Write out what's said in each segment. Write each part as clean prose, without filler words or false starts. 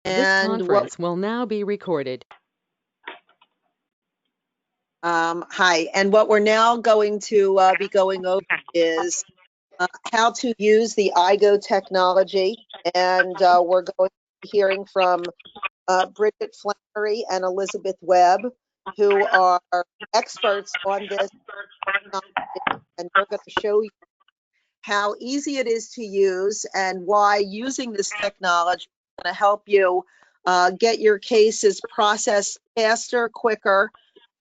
This And conference will now be recorded. hi, and what we're now going to be going over is how to use the iGO technology. And we're going to be hearing from Bridget Flannery and Elizabeth Webb, who are experts on this technology, and they're going to show you how easy it is to use and why using this technology is going to help you get your cases processed faster, quicker,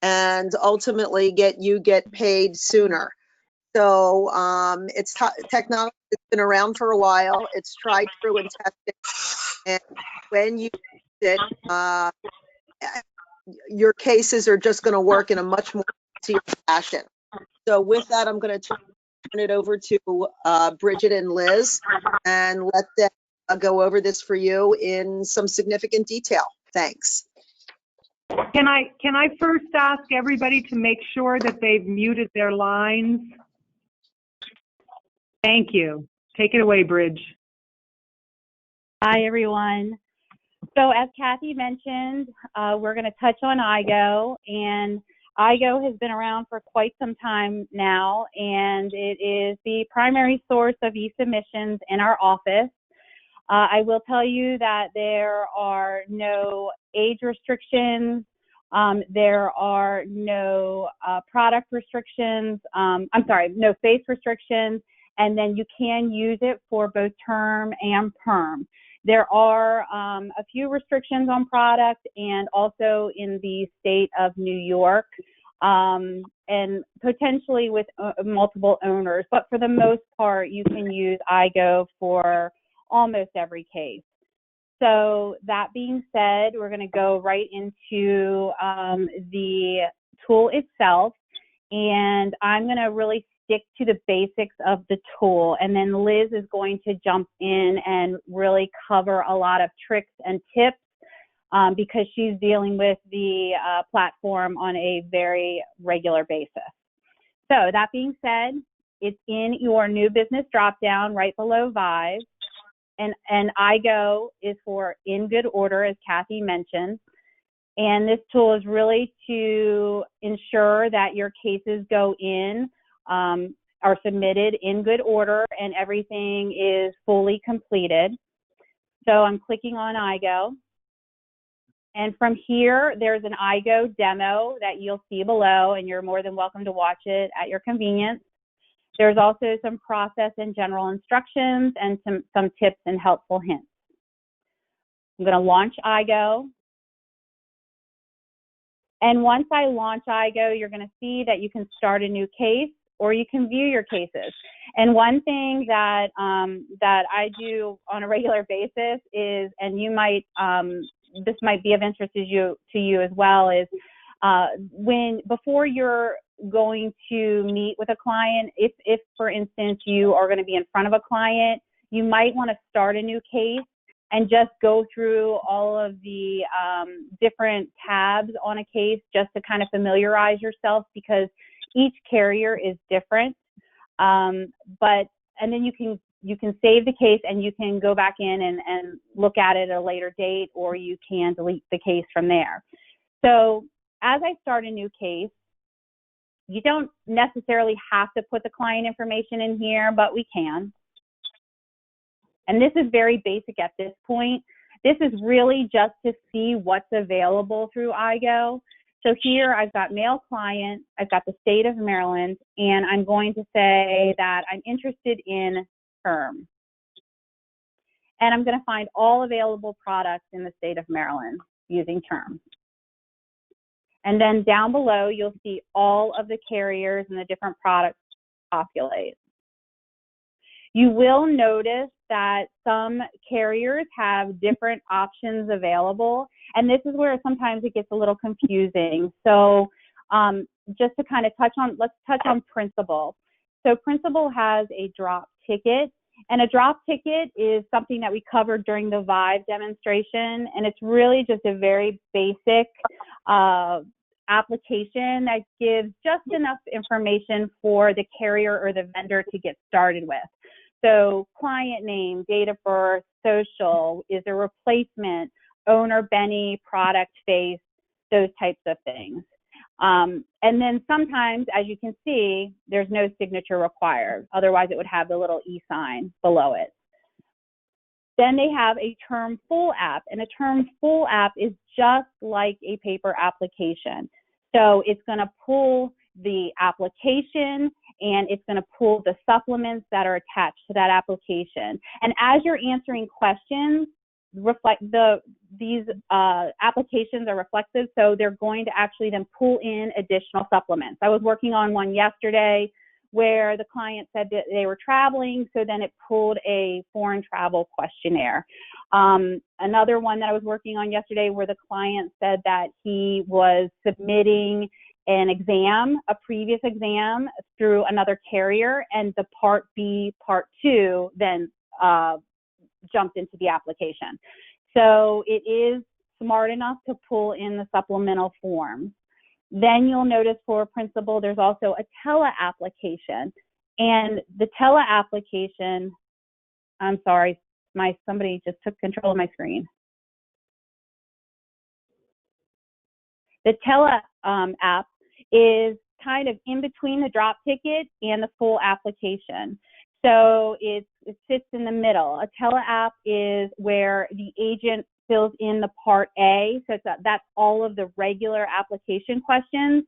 and ultimately get paid sooner. So it's technology that's been around for a while. It's tried, true, and tested. And when you use it, your cases are just going to work in a much more easier fashion. So with that, I'm going to turn it over to Bridget and Liz and let them go over this for you in some significant detail. Thanks. Can I first ask everybody to make sure that they've muted their lines? Thank you. Take it away, Bridge. Hi, everyone. So as Kathy mentioned, we're going to touch on iGO, and iGO has been around for quite some time now, and it is the primary source of e-submissions in our office. I will tell you that there are no age restrictions. There are no product restrictions. No face restrictions. And then you can use it for both term and perm. There are a few restrictions on product and also in the state of New York, and potentially with multiple owners. But for the most part, you can use iGO for almost every case. So that being said, we're going to go right into the tool itself, and I'm going to really stick to the basics of the tool, and then Liz is going to jump in and really cover a lot of tricks and tips because she's dealing with the platform on a very regular basis. So that being said, it's in your new business dropdown right below Vive. And iGO is for in good order, as Kathy mentioned. And this tool is really to ensure that your cases go in, are submitted in good order, and everything is fully completed. So I'm clicking on iGO. And from here, there's an iGO demo that you'll see below, and you're more than welcome to watch it at your convenience. There's also some process and general instructions and some tips and helpful hints. I'm going to launch iGO. And once I launch iGO, you're going to see that you can start a new case or you can view your cases. And one thing that that I do on a regular basis is, and you might, this might be of interest to you as well, is before you're going to meet with a client, if for instance you are going to be in front of a client, you might want to start a new case and just go through all of the different tabs on a case just to kind of familiarize yourself, because each carrier is different. And then you can save the case and you can go back in and look at it at a later date, or you can delete the case from there. So as I start a new case, you don't necessarily have to put the client information in here, but we can. And this is very basic at this point. This is really just to see what's available through iGO. So here I've got male client, I've got the state of Maryland, and I'm going to say that I'm interested in term. And I'm going to find all available products in the state of Maryland using term. And then down below, you'll see all of the carriers and the different products populate. You will notice that some carriers have different options available, and this is where sometimes it gets a little confusing. So just to kind of let's touch on Principal. So Principal has a drop ticket, and a drop ticket is something that we covered during the Vive demonstration, and it's really just a very basic application that gives just enough information for the carrier or the vendor to get started with. So client name, date of birth, social, is there replacement, owner, Benny, product, face, those types of things. And then sometimes, as you can see, there's no signature required. Otherwise, it would have the little E sign below it. Then they have a term full app, and a term full app is just like a paper application. So it's going to pull the application, and it's going to pull the supplements that are attached to that application. And as you're answering questions, these applications are reflexive, so they're going to actually then pull in additional supplements. I was working on one yesterday where the client said that they were traveling, so then it pulled a foreign travel questionnaire. Another one that I was working on yesterday where the client said that he was submitting an exam, a previous exam, through another carrier, and the Part B, Part 2 then jumped into the application. So it is smart enough to pull in the supplemental forms. Then you'll notice for Principal, there's also a tele application. And the tele application, I'm sorry, somebody just took control of my screen. The tele app is kind of in between the drop ticket and the full application. So it sits in the middle. A tele app is where the agent fills in the Part A, so that's all of the regular application questions.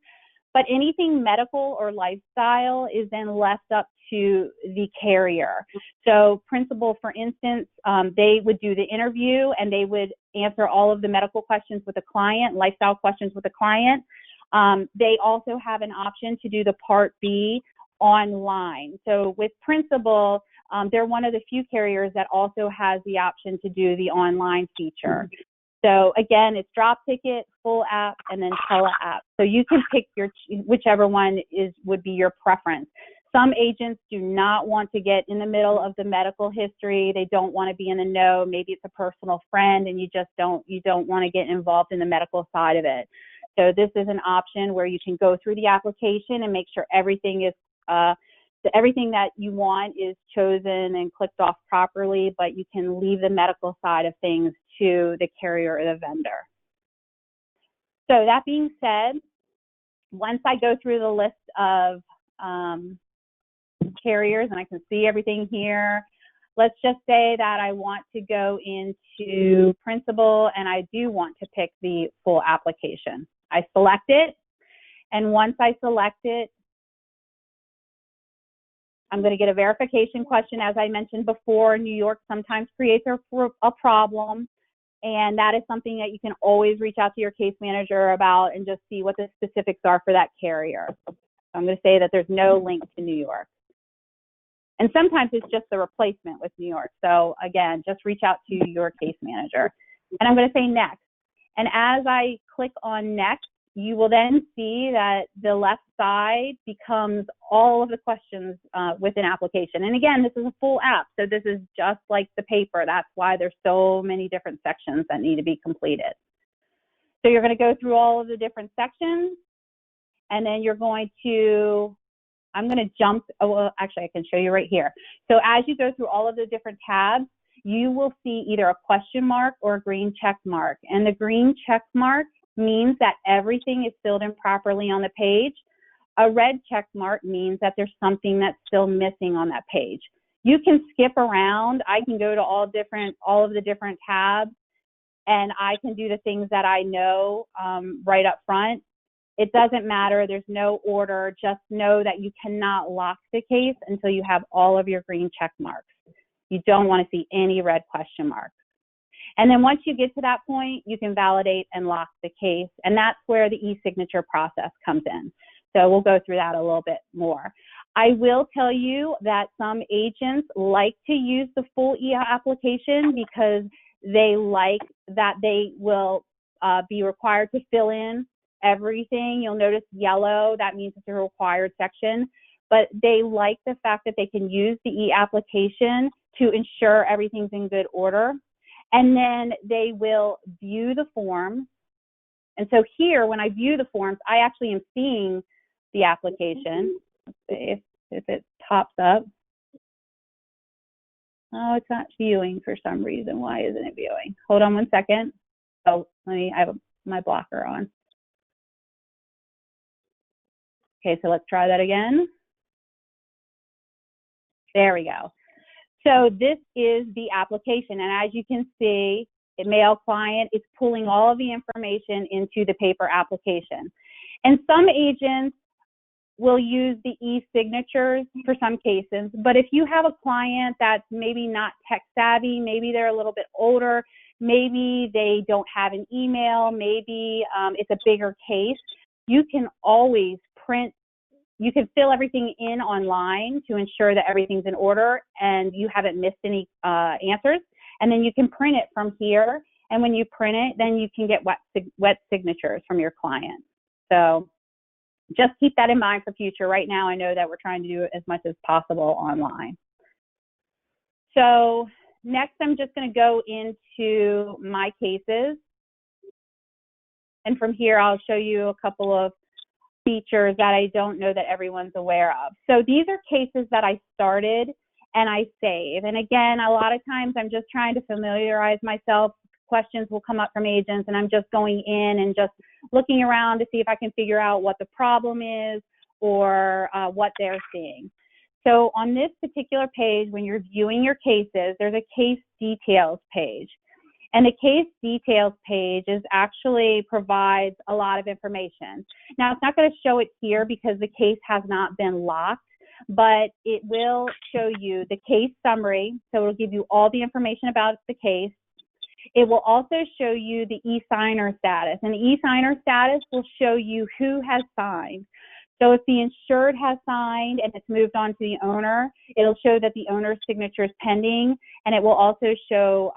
But anything medical or lifestyle is then left up to the carrier. So Principal, for instance, they would do the interview and they would answer all of the medical questions with the client, lifestyle questions with the client. They also have an option to do the Part B online. So with Principal, they're one of the few carriers that also has the option to do the online feature. So again, it's drop ticket, full app, and then tele app. So you can pick whichever one would be your preference. Some agents do not want to get in the middle of the medical history. They don't want to be in the know. Maybe it's a personal friend and you don't want to get involved in the medical side of it. So this is an option where you can go through the application and make sure everything is everything that you want is chosen and clicked off properly, but you can leave the medical side of things to the carrier or the vendor. So that being said, once I go through the list of carriers and I can see everything here, let's just say that I want to go into Principal and I do want to pick the full application. I select it, and once I select it, I'm going to get a verification question. As I mentioned before, New York sometimes creates a problem, and that is something that you can always reach out to your case manager about and just see what the specifics are for that carrier. I'm going to say that there's no link to New York. And sometimes it's just the replacement with New York. So again, just reach out to your case manager. And I'm going to say next. And as I click on next, you will then see that the left side becomes all of the questions with an application. And again, this is a full app, so this is just like the paper. That's why there's so many different sections that need to be completed. So you're going to go through all of the different sections, and then you're going to, I'm going to jump, well, actually I can show you right here. So as you go through all of the different tabs, you will see either a question mark or a green check mark. And the green check mark means that everything is filled in properly on the page. A red check mark means that there's something that's still missing on that page. You can skip around. I can go to all of the different tabs, and I can do the things that I know right up front. It doesn't matter. There's no order. Just know that you cannot lock the case until you have all of your green check marks. You don't want to see any red question marks. And then once you get to that point, you can validate and lock the case. And that's where the e-signature process comes in. So we'll go through that a little bit more. I will tell you that some agents like to use the full e-application because they like that they will be required to fill in everything. You'll notice yellow, that means it's a required section. But they like the fact that they can use the e-application to ensure everything's in good order. And then they will view the forms. And so here, when I view the forms, I actually am seeing the application. Let's see if it pops up. Oh, it's not viewing for some reason. Why isn't it viewing? Hold on one second. So I have my blocker on. Okay, so let's try that again. There we go. So this is the application, and as you can see, the mail client is pulling all of the information into the paper application. And some agents will use the e-signatures for some cases, but if you have a client that's maybe not tech savvy, maybe they're a little bit older, maybe they don't have an email, maybe it's a bigger case, you can always print. You can fill everything in online to ensure that everything's in order and you haven't missed any answers. And then you can print it from here. And when you print it, then you can get wet signatures from your client. So just keep that in mind for future. Right now, I know that we're trying to do as much as possible online. So next, I'm just going to go into my cases. And from here, I'll show you a couple of features that I don't know that everyone's aware of. So these are cases that I started and I save. And again, a lot of times I'm just trying to familiarize myself. Questions will come up from agents and I'm just going in and just looking around to see if I can figure out what the problem is or what they're seeing. So on this particular page, when you're viewing your cases, there's a case details page. And the case details page actually provides a lot of information. Now, it's not going to show it here because the case has not been locked, but it will show you the case summary. So it'll give you all the information about the case. It will also show you the e-signer status. And the e-signer status will show you who has signed. So if the insured has signed and it's moved on to the owner, it'll show that the owner's signature is pending, and it will also show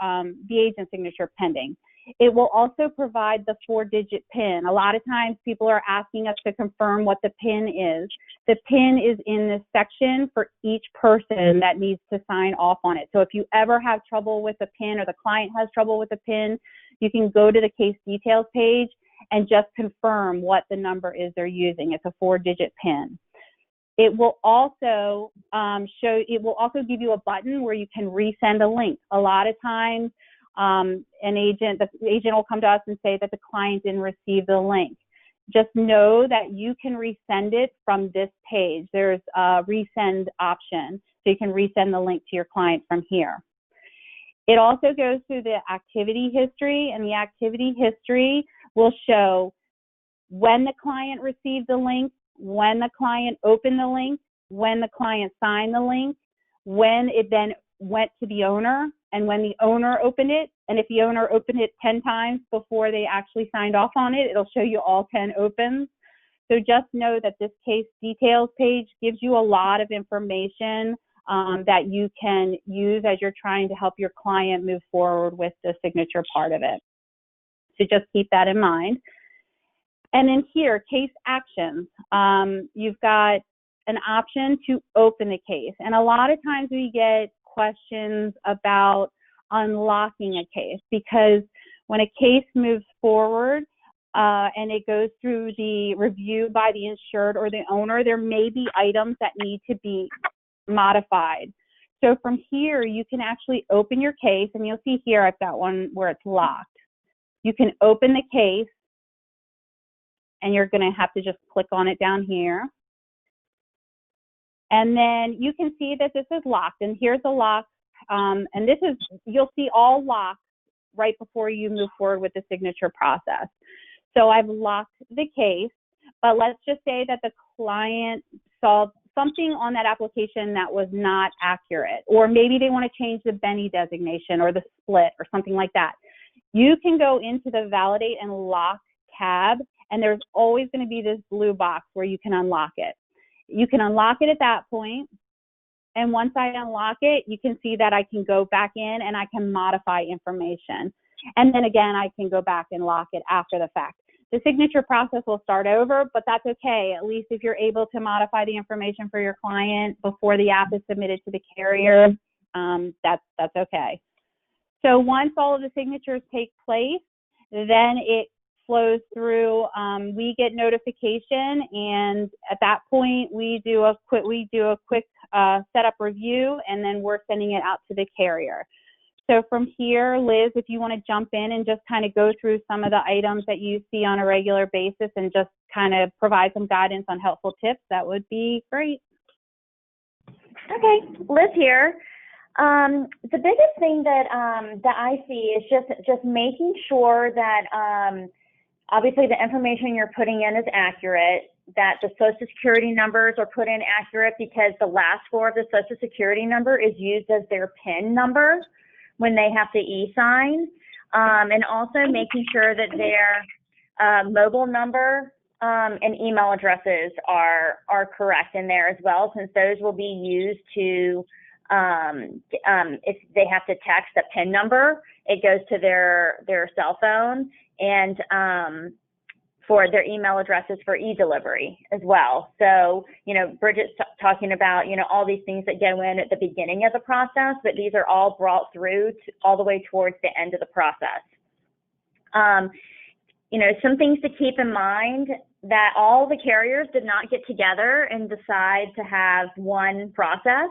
the agent's signature pending. It will also provide the 4-digit PIN. A lot of times people are asking us to confirm what the PIN is. The PIN is in this section for each person that needs to sign off on it. So if you ever have trouble with the PIN or the client has trouble with the PIN, you can go to the case details page and just confirm what the number is they're using. It's a 4-digit PIN. It will also give you a button where you can resend a link. A lot of times, the agent will come to us and say that the client didn't receive the link. Just know that you can resend it from this page. There's a resend option, so you can resend the link to your client from here. It also goes through the activity history, and the activity history will show when the client received the link, when the client opened the link, when the client signed the link, when it then went to the owner, and when the owner opened it. And if the owner opened it 10 times before they actually signed off on it, it'll show you all 10 opens. So just know that this case details page gives you a lot of information that you can use as you're trying to help your client move forward with the signature part of it. So just keep that in mind. And then here, case actions. You've got an option to open the case. And a lot of times we get questions about unlocking a case, because when a case moves forward and it goes through the review by the insured or the owner, there may be items that need to be modified. So from here, you can actually open your case, and you'll see here I've got one where it's locked. You can open the case, and you're going to have to just click on it down here. And then you can see that this is locked, and here's a lock. And this is, you'll see all locks right before you move forward with the signature process. So I've locked the case, but let's just say that the client saw something on that application that was not accurate, or maybe they want to change the Benny designation or the split or something like that. You can go into the validate and lock tab, and there's always going to be this blue box where you can unlock it. You can unlock it at that point, and once I unlock it, you can see that I can go back in and I can modify information. And then again, I can go back and lock it after the fact. The signature process will start over, but that's okay. At least if you're able to modify the information for your client before the app is submitted to the carrier, that's okay. So once all of the signatures take place, then it flows through. We get notification, and at that point, we do a quick setup review, and then we're sending it out to the carrier. So from here, Liz, if you want to jump in and just kind of go through some of the items that you see on a regular basis and just kind of provide some guidance on helpful tips, that would be great. Okay, Liz here. The biggest thing that that I see is just making sure that obviously the information you're putting in is accurate, that the Social Security numbers are put in accurate, because the last four of the Social Security number is used as their PIN number when they have to e-sign, and also making sure that their mobile number and email addresses are correct in there as well, since those will be used to, if they have to text a PIN number, it goes to their cell phone, and for their email addresses for e-delivery as well. So, you know, Bridget's talking about, you know, all these things that go in at the beginning of the process, but these are all brought through all the way towards the end of the process. You know, some things to keep in mind, that all the carriers did not get together and decide to have one process.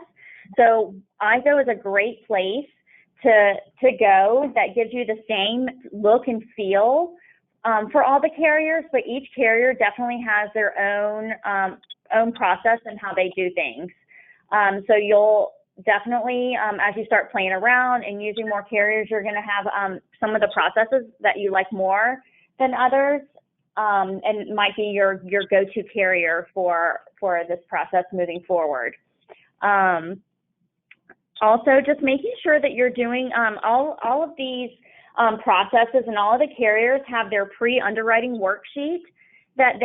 So iGO is a great place to go that gives you the same look and feel for all the carriers, but each carrier definitely has their own process and how they do things. So you'll definitely, as you start playing around and using more carriers, you're going to have some of the processes that you like more than others, and might be your go-to carrier for this process moving forward. Also, just making sure that you're doing all of these processes, and all of the carriers have their pre-underwriting worksheet that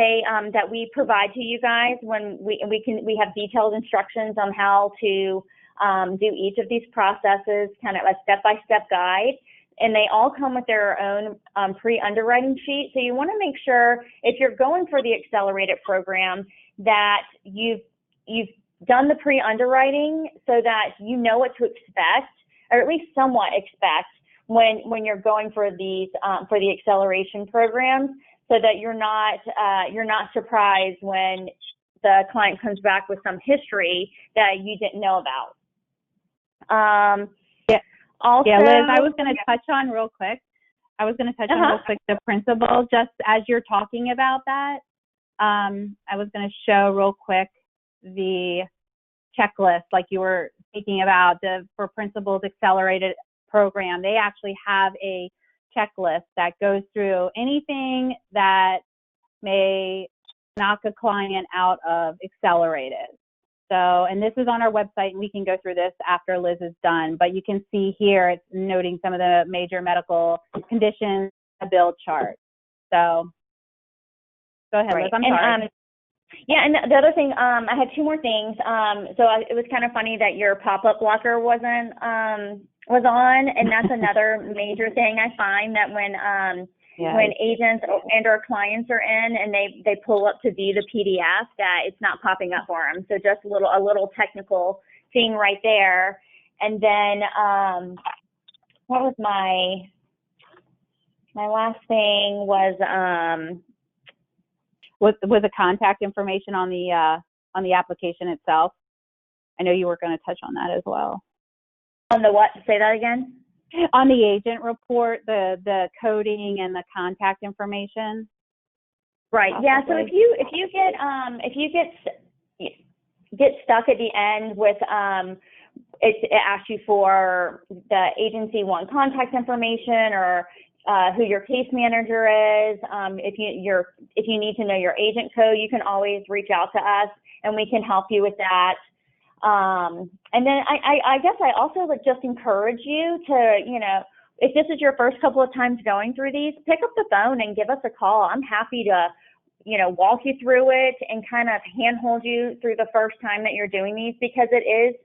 that we provide to you guys when we have detailed instructions on how to do each of these processes, kind of a step-by-step guide. And they all come with their own pre-underwriting sheet. So you want to make sure, if you're going for the accelerated program, that you've done the pre-underwriting so that you know what to expect, or at least somewhat expect, when you're going for these for the acceleration programs, so that you're not surprised when the client comes back with some history that you didn't know about. Also, yeah, Liz, I was going to touch on real quick. The principle, just as you're talking about that. I was going to show real quick the checklist, like you were speaking about, for Principal's Accelerated program. They actually have a checklist that goes through anything that may knock a client out of Accelerated. So, and this is on our website, and we can go through this after Liz is done, but you can see here it's noting some of the major medical conditions, a bill chart. So go ahead, Liz, I'm sorry. Yeah, and the other thing, I had two more things. It was kind of funny that your pop-up blocker was on, and that's another major thing I find, that when agents and our clients are in and they pull up to view the PDF, that it's not popping up for them. So just a little technical thing right there. And then what was my last thing was the contact information on the application itself. I know you were going to touch on that as well. On the what? Say that again. On the agent report, the coding and the contact information. Right. Possibly. Yeah. So if you get stuck at the end with it asks you for the agency one contact information, or who your case manager is. If you need to know your agent code, you can always reach out to us and we can help you with that. And then I guess I also would just encourage you to, you know, if this is your first couple of times going through these, pick up the phone and give us a call. I'm happy to, you know, walk you through it and kind of handhold you through the first time that you're doing these, because it is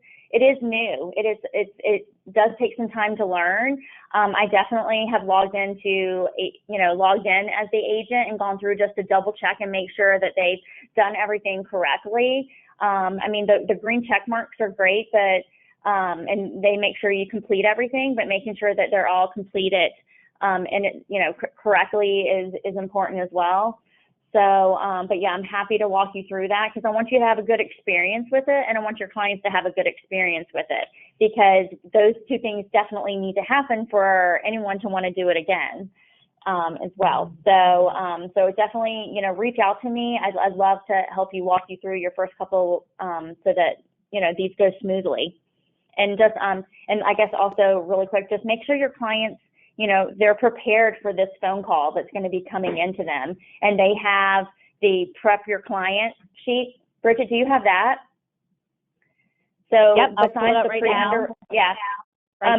new. It does take some time to learn. I definitely have logged in as the agent and gone through just to double check and make sure that they've done everything correctly. I mean, the green check marks are great, but and they make sure you complete everything, but making sure that they're all completed and it, you know, correctly is important as well. So, but yeah, I'm happy to walk you through that because I want you to have a good experience with it, and I want your clients to have a good experience with it, because those two things definitely need to happen for anyone to want to do it again, as well. So, so definitely, you know, reach out to me. I'd love to help you walk you through your first couple, so that, you know, these go smoothly. And just, and I guess also really quick, just make sure your clients, you know, they're prepared for this phone call that's going to be coming into them, and they have the prep your client sheet. Bridget, do you have that? So Yep, I'll pull it besides up the right pre-under, now. yeah,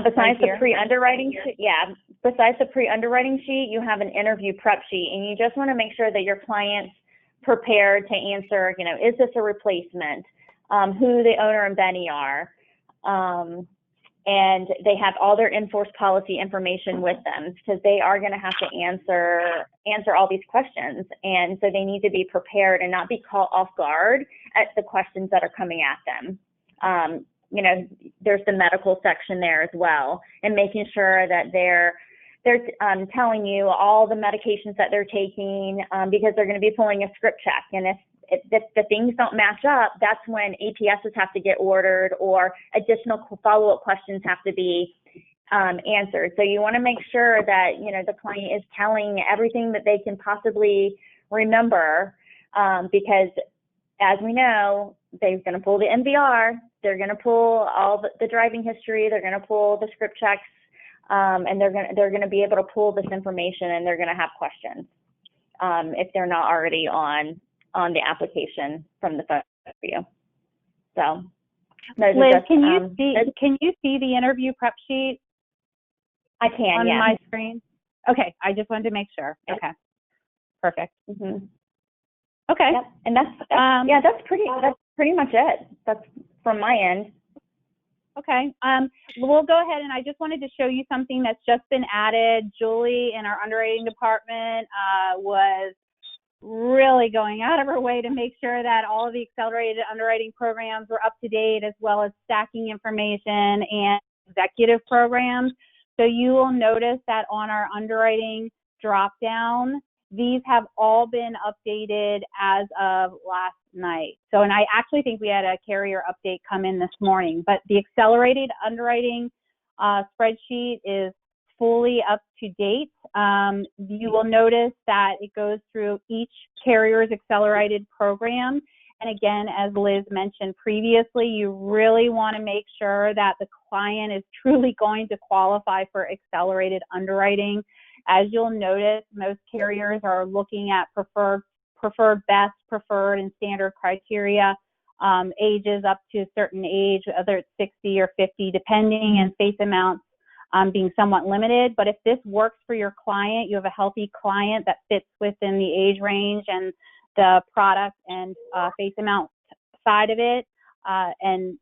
besides the pre-underwriting sheet, yeah, besides the pre-underwriting sheet, you have an interview prep sheet, and you just want to make sure that your client's prepared to answer, you know, is this a replacement? Who the owner and Benny are. And they have all their in-force policy information with them, because they are going to have to answer all these questions. And so they need to be prepared and not be caught off guard at the questions that are coming at them. You know, there's the medical section there as well, and making sure that they're telling you all the medications that they're taking, because they're going to be pulling a script check. And if the things don't match up, that's when APSs have to get ordered, or additional follow-up questions have to be answered. So you want to make sure that, you know, the client is telling everything that they can possibly remember, because as we know, they're going to pull the MVR, they're going to pull all the driving history, they're going to pull the script checks, and they're going to be able to pull this information, and they're going to have questions if they're not already on the application from the phone for you. So, Liz, can you see the interview prep sheet? I can, on yeah. my screen. Okay, I just wanted to make sure. Okay, perfect. Mm-hmm. Okay, yep. And that's pretty much it. That's from my end. Okay, we'll go ahead, and I just wanted to show you something that's just been added. Julie in our underwriting department was really going out of her way to make sure that all of the accelerated underwriting programs were up to date, as well as stacking information and executive programs. So you will notice that on our underwriting drop down, these have all been updated as of last night. So, and I actually think we had a carrier update come in this morning, but the accelerated underwriting spreadsheet is fully up to date. You will notice that it goes through each carrier's accelerated program. And again, as Liz mentioned previously, you really want to make sure that the client is truly going to qualify for accelerated underwriting. As you'll notice, most carriers are looking at preferred, best, preferred, and standard criteria, ages up to a certain age, whether it's 60 or 50, depending, and face amounts being somewhat limited. But if this works for your client, you have a healthy client that fits within the age range and the product and face amount side of it, and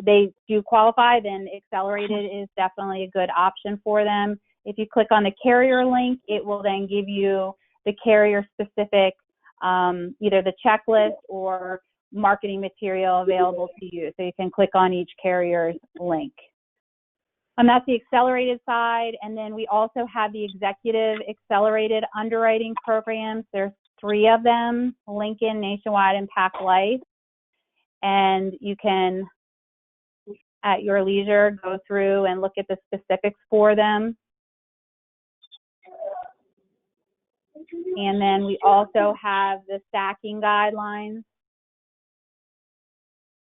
they do qualify, then Accelerated is definitely a good option for them. If you click on the carrier link, it will then give you the carrier specific, either the checklist or marketing material available to you. So you can click on each carrier's link. And that's the accelerated side. And then we also have the executive accelerated underwriting programs. There's 3 of them: Lincoln, Nationwide, and Pac Life. And you can, at your leisure, go through and look at the specifics for them. And then we also have the stacking guidelines.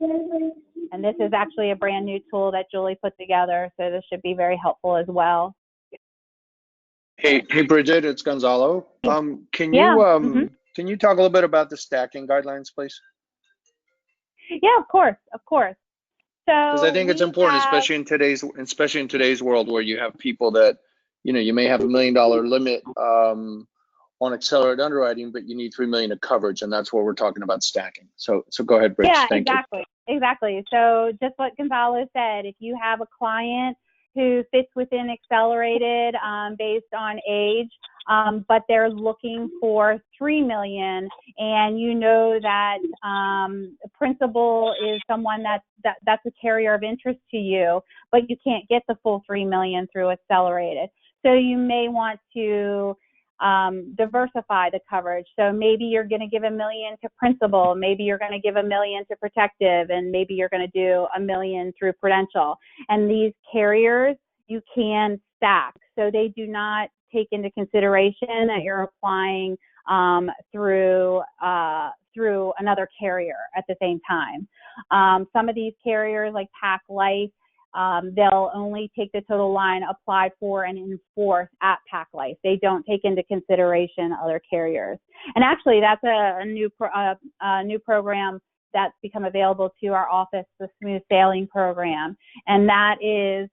And this is actually a brand new tool that Julie put together, so this should be very helpful as well. Hey, Bridget, it's Gonzalo. Can you talk a little bit about the stacking guidelines, please? Yeah, of course. So because I think it's important, especially in today's world, where you have people that, you may have $1 million limit on accelerated underwriting, but you need $3 million of coverage, and that's where we're talking about stacking. So go ahead, Bridget. Yeah, Thank you. Exactly. So just what Gonzalo said, if you have a client who fits within accelerated based on age, but they're looking for $3 million, and you know that principal is someone that's a carrier of interest to you, but you can't get the full $3 million through accelerated. So you may want to diversify the coverage. So maybe you're going to give $1 million to principal, maybe you're going to give $1 million to protective, and maybe you're going to do $1 million through prudential. And these carriers, you can stack. So they do not take into consideration that you're applying through another carrier at the same time. Some of these carriers, like Pac Life, they'll only take the total line applied for and enforced at Pac Life. They don't take into consideration other carriers. And actually, that's a new program that's become available to our office, the Smooth Sailing Program, and that is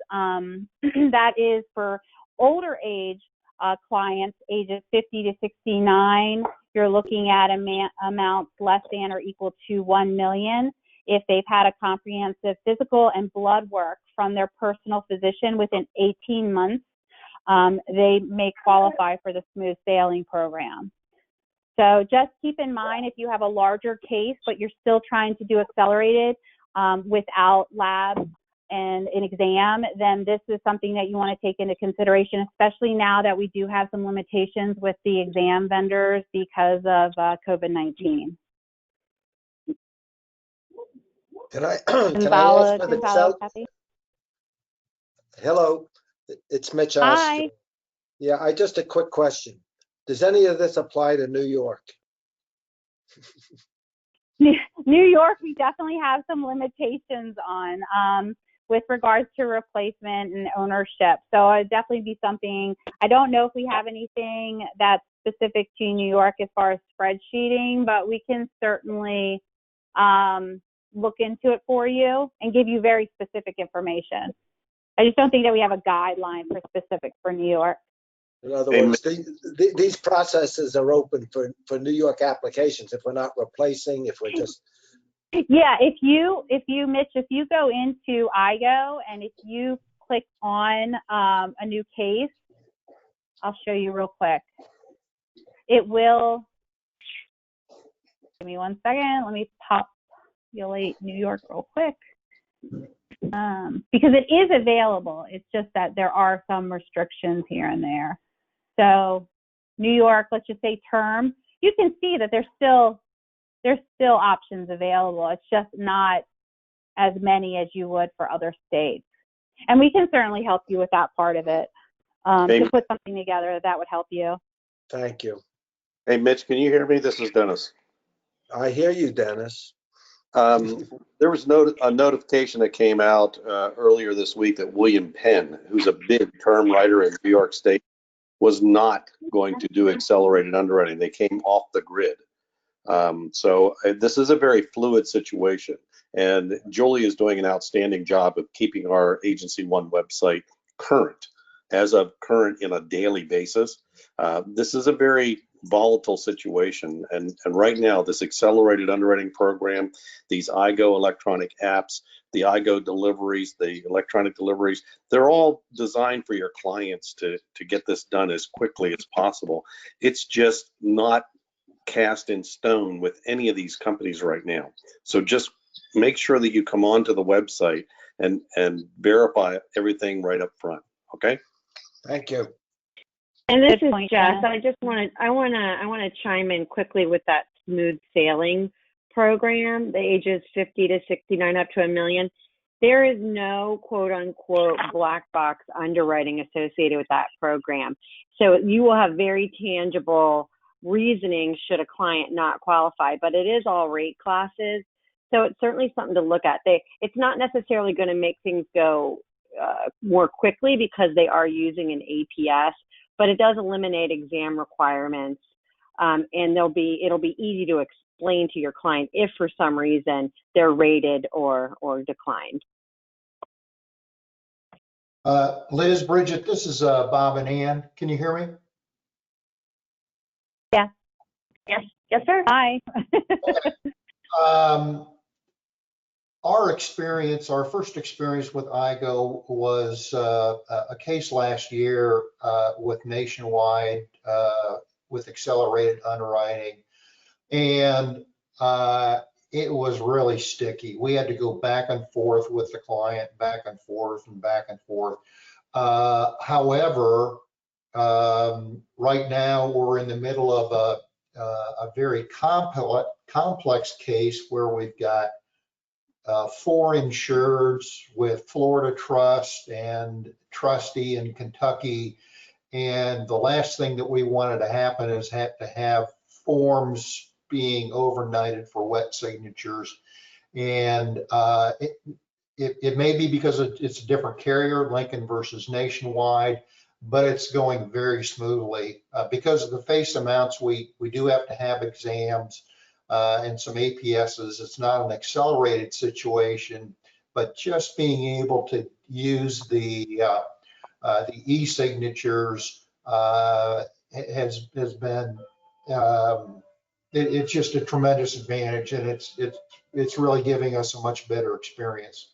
for older age clients, ages 50 to 69. You're looking at amounts less than or equal to $1 million. If they've had a comprehensive physical and blood work from their personal physician within 18 months, they may qualify for the Smooth Sailing Program. So just keep in mind, if you have a larger case, but you're still trying to do accelerated without labs and an exam, then this is something that you want to take into consideration, especially now that we do have some limitations with the exam vendors because of COVID-19. Can I ask for the Kathy? Hello, it's Mitch Hi. Oster. Yeah, just a quick question. Does any of this apply to New York? New York, we definitely have some limitations on with regards to replacement and ownership. So it'd definitely be something. I don't know if we have anything that's specific to New York as far as spreadsheeting, but we can certainly look into it for you and give you very specific information. I just don't think that we have a guideline for specific for New York. In other words, these processes are open for New York applications if we're not replacing, if we're just. Yeah, if you, Mitch, if you go into iGO and if you click on a new case, I'll show you real quick. It will, give me 1 second, let me populate New York real quick. Because it is available, it's just that there are some restrictions here and there. So New York, let's just say term, you can see that there's still options available. It's just not as many as you would for other states. And we can certainly help you with that part of it. To put something together that would help you. Thank you. Hey, Mitch, can you hear me? This is Dennis. I hear you, Dennis. There was a notification that came out earlier this week that William Penn, who's a big term writer in New York State, was not going to do accelerated underwriting. They came off the grid. So this is a very fluid situation, and Julie is doing an outstanding job of keeping our Agency One website current, as of current in a daily basis. This is a very volatile situation, and right now this accelerated underwriting program, these iGO electronic apps, the iGO deliveries, the electronic deliveries, they're all designed for your clients to get this done as quickly as possible. It's just not cast in stone with any of these companies right now. So just make sure that you come onto the website and verify everything right up front. Okay. Thank you. And this Good is point, Jess. Jenna. I want to chime in quickly with that Smooth Sailing Program, the ages 50 to 69 up to $1 million. There is no quote unquote black box underwriting associated with that program. So you will have very tangible reasoning should a client not qualify, but it is all rate classes. So it's certainly something to look at. It's not necessarily going to make things go more quickly because they are using an APS, but it does eliminate exam requirements, and it'll be easy to explain to your client if for some reason they're rated or declined. Liz, Bridget, this is Bob and Ann. Can you hear me? Yeah. Yes, sir. Hi. Our first experience with iGO was a case last year with Nationwide with Accelerated Underwriting, and it was really sticky. We had to go back and forth with the client, back and forth and back and forth. However, Right now, we're in the middle of a very complex case where we've got 4 insureds with Florida Trust and trustee in Kentucky. And the last thing that we wanted to happen is have to have forms being overnighted for wet signatures. And it may be because it's a different carrier, Lincoln versus Nationwide, but it's going very smoothly. Because of the face amounts, we do have to have exams and some APSs. It's not an accelerated situation, but just being able to use the e-signatures has been it's just a tremendous advantage, and it's really giving us a much better experience.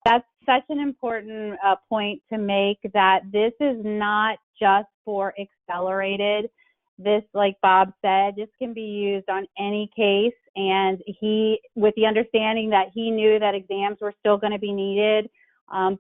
That's such an important point to make, that this is not just for accelerated. This, like Bob said, this can be used on any case, and he, with the understanding that he knew that exams were still going to be needed,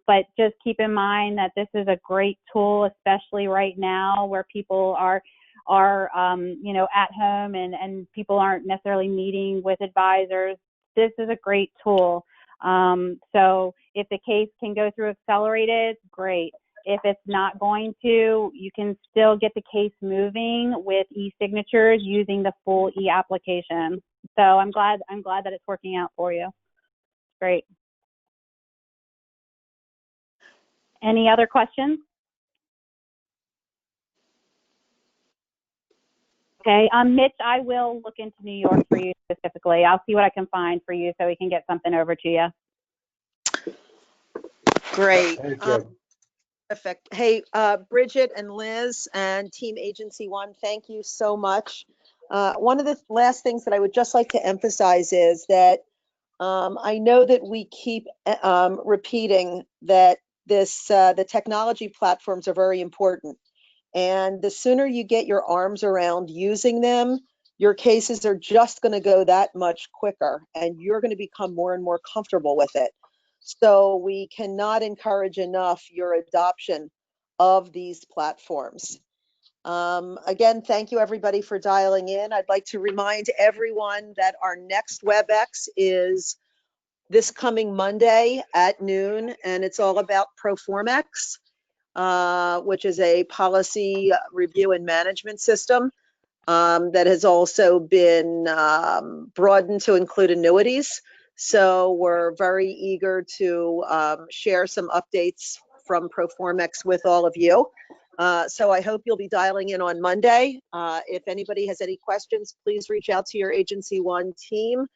but just keep in mind that this is a great tool, especially right now where people are you know, at home and people aren't necessarily meeting with advisors. This is a great tool. So if the case can go through accelerated, great. If it's not going to, you can still get the case moving with e-signatures using the full e-application. So I'm glad that it's working out for you. Great. Any other questions? Okay, Mitch, I will look into New York for you specifically. I'll see what I can find for you so we can get something over to you. Great. Thank you. Perfect. Hey, Bridget and Liz and Team Agency One, thank you so much. One of the last things that I would just like to emphasize is that I know that we keep repeating that the technology platforms are very important. And the sooner you get your arms around using them, your cases are just going to go that much quicker, and you're going to become more and more comfortable with it. So we cannot encourage enough your adoption of these platforms. Again, thank you everybody for dialing in. I'd like to remind everyone that our next WebEx is this coming Monday at noon, and it's all about Proformex, which is a policy review and management system that has also been broadened to include annuities. So we're very eager to share some updates from Proformex with all of you. So I hope you'll be dialing in on Monday. If anybody has any questions, please reach out to your Agency One team.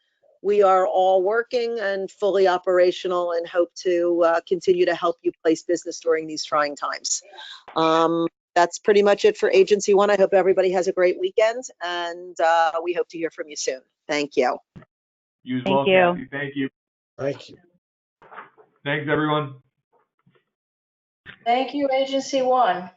We are all working and fully operational and hope to continue to help you place business during these trying times. That's pretty much it for Agency One. I hope everybody has a great weekend, and we hope to hear from you soon. Thank you. You as Thank well, you. Kathy. Thank you. Thank you. Thanks, everyone. Thank you, Agency One.